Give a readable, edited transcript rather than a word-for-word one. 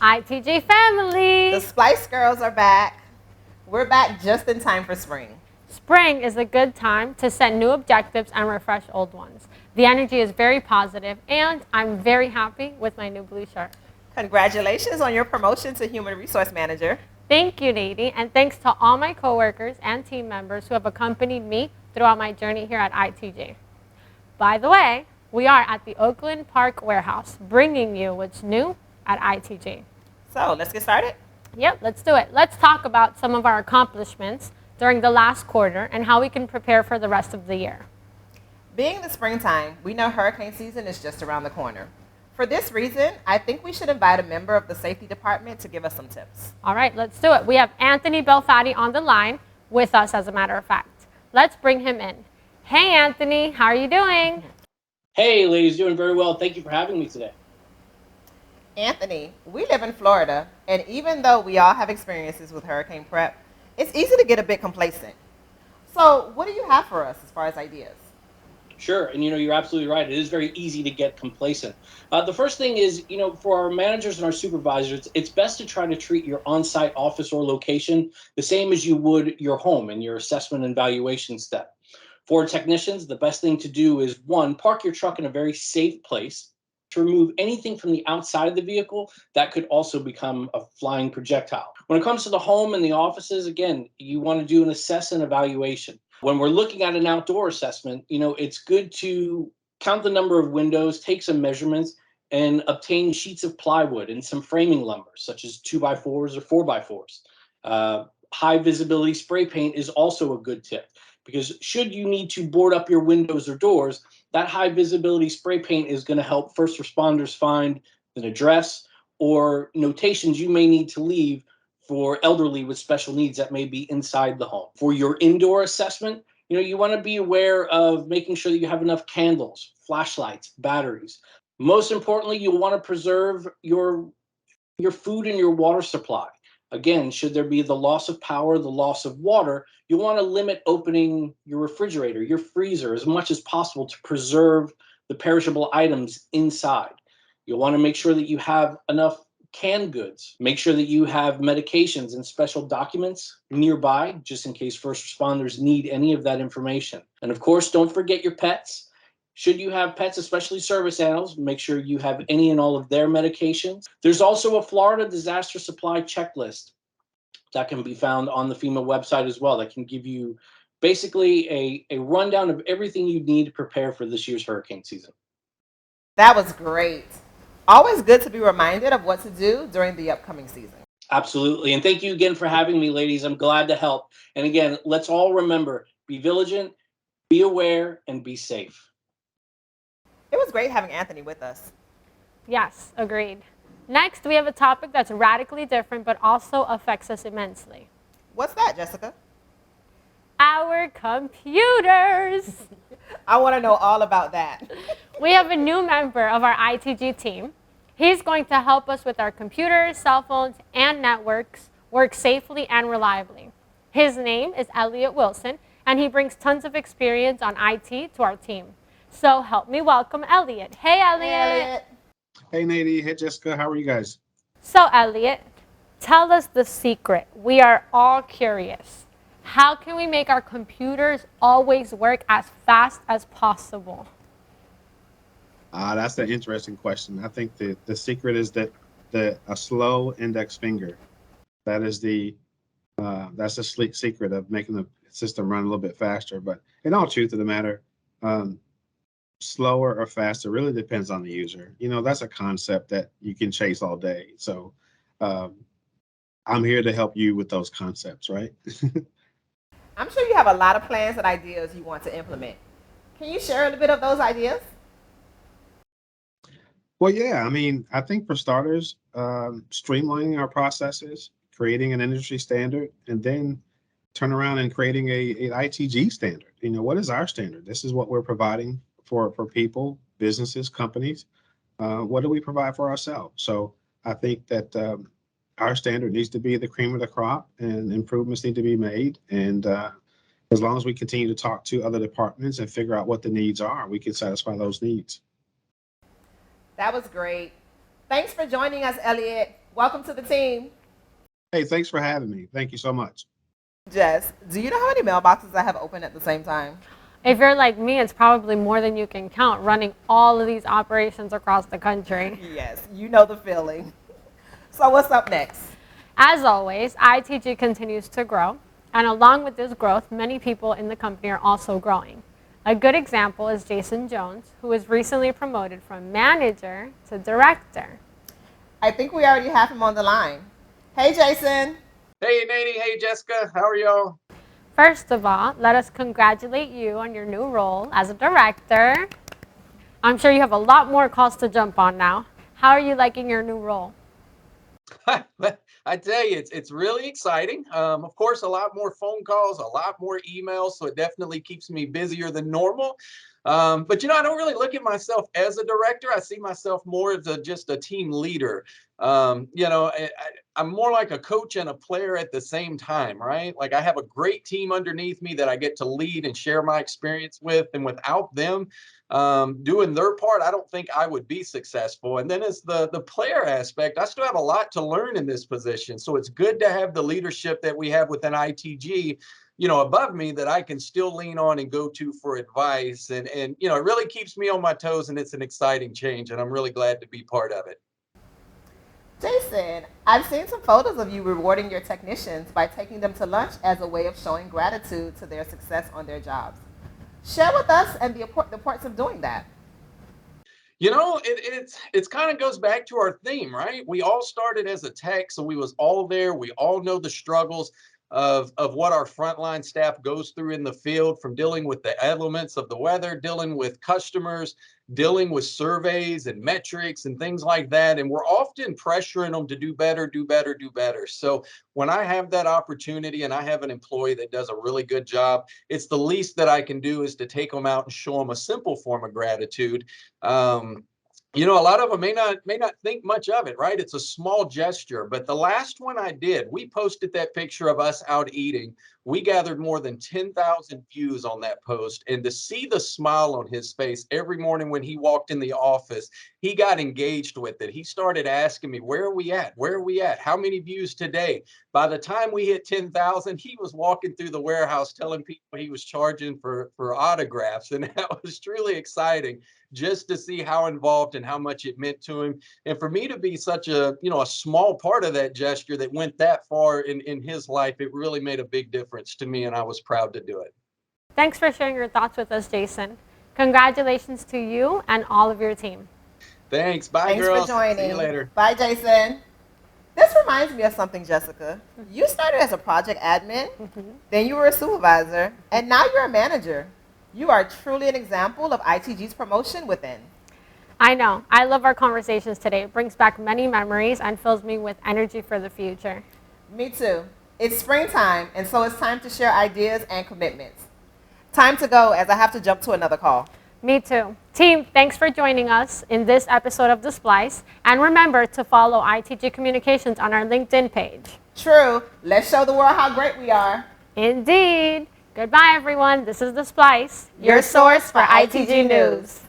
ITG family! The Splice girls are back. We're back just in time for spring. Spring is a good time to set new objectives and refresh old ones. The energy is very positive, and I'm very happy with my new blue shirt. Congratulations on your promotion to Human Resource Manager. Thank you, Nadie, and thanks to all my coworkers and team members who have accompanied me throughout my journey here at ITG. By the way, we are at the Oakland Park Warehouse, bringing you what's new at ITG. So let's get started? Yep, let's do it. Let's talk about some of our accomplishments during the last quarter and how we can prepare for the rest of the year. Being the springtime, we know hurricane season is just around the corner. For this reason, I think we should invite a member of the safety department to give us some tips. All right, let's do it. We have Anthony Belfatti on the line with us, as a matter of fact. Let's bring him in. Hey, Anthony, how are you doing? Hey, ladies, doing very well. Thank you for having me today. Anthony, we live in Florida, and even though we all have experiences with hurricane prep, it's easy to get a bit complacent. So what do you have for us as far as ideas? Sure, and you're absolutely right. It is very easy to get complacent. The first thing is, for our managers and our supervisors, it's best to try to treat your on-site office or location the same as you would your home in your assessment and valuation step. For technicians, the best thing to do is, one, park your truck in a very safe place to remove anything from the outside of the vehicle that could also become a flying projectile. When it comes to the home and the offices, again, you want to do an assess and evaluation. When we're looking at an outdoor assessment, it's good to count the number of windows, take some measurements, and obtain sheets of plywood and some framing lumber, such as 2x4s or 4x4s. High visibility spray paint is also a good tip, because should you need to board up your windows or doors, that high visibility spray paint is going to help first responders find an address or notations you may need to leave for elderly with special needs that may be inside the home. For your indoor assessment, you want to be aware of making sure that you have enough candles, flashlights, batteries. Most importantly, you'll want to preserve your food and your water supply. Again, should there be the loss of power, the loss of water, you'll want to limit opening your refrigerator, your freezer, as much as possible to preserve the perishable items inside. You'll want to make sure that you have enough canned goods. Make sure that you have medications and special documents nearby, just in case first responders need any of that information. And of course, don't forget your pets. Should you have pets, especially service animals, make sure you have any and all of their medications. There's also a Florida disaster supply checklist that can be found on the FEMA website as well, that can give you basically a rundown of everything you need to prepare for this year's hurricane season. That was great. Always good to be reminded of what to do during the upcoming season. Absolutely. And thank you again for having me, ladies. I'm glad to help. And again, let's all remember, be vigilant, be aware, and be safe. It was great having Anthony with us. Yes, agreed. Next, we have a topic that's radically different but also affects us immensely. What's that, Jessica? Our computers. I want to know all about that. We have a new member of our ITG team. He's going to help us with our computers, cell phones, and networks work safely and reliably. His name is Elliot Wilson, and he brings tons of experience on IT to our team. So help me welcome Elliot. Hey, Elliot. Hey, Elliot. Hey, Nadie. Hey, Jessica. How are you guys? So, Elliot, tell us the secret. We are all curious. How can we make our computers always work as fast as possible? That's an interesting question. I think the secret is that a slow index finger. That is that's the sleek secret of making the system run a little bit faster. But in all truth of the matter, slower or faster really depends on the user. That's a concept that you can chase all day. So I'm here to help you with those concepts, right? I'm sure you have a lot of plans and ideas you want to implement. Can you share a little bit of those ideas? Well, yeah. I think for starters, streamlining our processes, creating an industry standard, and then turn around and creating an ITG standard. What is our standard? This is what we're providing for people, businesses, companies. What do we provide for ourselves? So I think that our standard needs to be the cream of the crop, and improvements need to be made. And as long as we continue to talk to other departments and figure out what the needs are, we can satisfy those needs. That was great. Thanks for joining us, Elliot. Welcome to the team. Hey, thanks for having me. Thank you so much. Jess, do you know how many mailboxes I have open at the same time? If you're like me, it's probably more than you can count running all of these operations across the country. Yes, you know the feeling. So what's up next? As always, ITG continues to grow, and along with this growth, many people in the company are also growing. A good example is Jason Jones, who was recently promoted from manager to director. I think we already have him on the line. Hey, Jason. Hey, Nady. Hey, Jessica. How are y'all? First of all, let us congratulate you on your new role as a director. I'm sure you have a lot more calls to jump on now. How are you liking your new role? I tell you, it's really exciting. Of course, a lot more phone calls, a lot more emails, so it definitely keeps me busier than normal. But I don't really look at myself as a director. I see myself more as just a team leader. I'm more like a coach and a player at the same time, right? Like I have a great team underneath me that I get to lead and share my experience with, and without them doing their part, I don't think I would be successful. And then as the player aspect, I still have a lot to learn in this position. So it's good to have the leadership that we have within ITG, above me that I can still lean on and go to for advice. And it really keeps me on my toes, and it's an exciting change, and I'm really glad to be part of it. Jason, I've seen some photos of you rewarding your technicians by taking them to lunch as a way of showing gratitude to their success on their jobs. Share with us and the importance of doing that. It's kind of goes back to our theme, right? We all started as a tech, so we was all there. We all know the struggles of what our frontline staff goes through in the field, from dealing with the elements of the weather, dealing with customers, dealing with surveys and metrics and things like that. And we're often pressuring them to do better, do better, do better. So when I have that opportunity and I have an employee that does a really good job, it's the least that I can do is to take them out and show them a simple form of gratitude. A lot of them may not think much of it, right? It's a small gesture, but the last one I did, we posted that picture of us out eating. We gathered more than 10,000 views on that post, and to see the smile on his face every morning when he walked in the office, he got engaged with it. He started asking me, "Where are we at? Where are we at? How many views today?" By the time we hit 10,000, he was walking through the warehouse telling people he was charging for autographs, and that was truly exciting just to see how involved and how much it meant to him. And for me to be such a small part of that gesture that went that far in his life, it really made a big difference to me, and I was proud to do it. Thanks for sharing your thoughts with us, Jason. Congratulations to you and all of your team. Thanks. Bye, Thanks girls. for joining. See you later. Bye, Jason. This reminds me of something, Jessica. You started as a project admin, then you were a supervisor, and now you're a manager. You are truly an example of ITG's promotion within. I know. I love our conversations today. It brings back many memories and fills me with energy for the future. Me too. It's springtime, and so it's time to share ideas and commitments. Time to go, as I have to jump to another call. Me too. Team, thanks for joining us in this episode of The Splice. And remember to follow ITG Communications on our LinkedIn page. True. Let's show the world how great we are. Indeed. Goodbye, everyone. This is The Splice, your source for ITG news.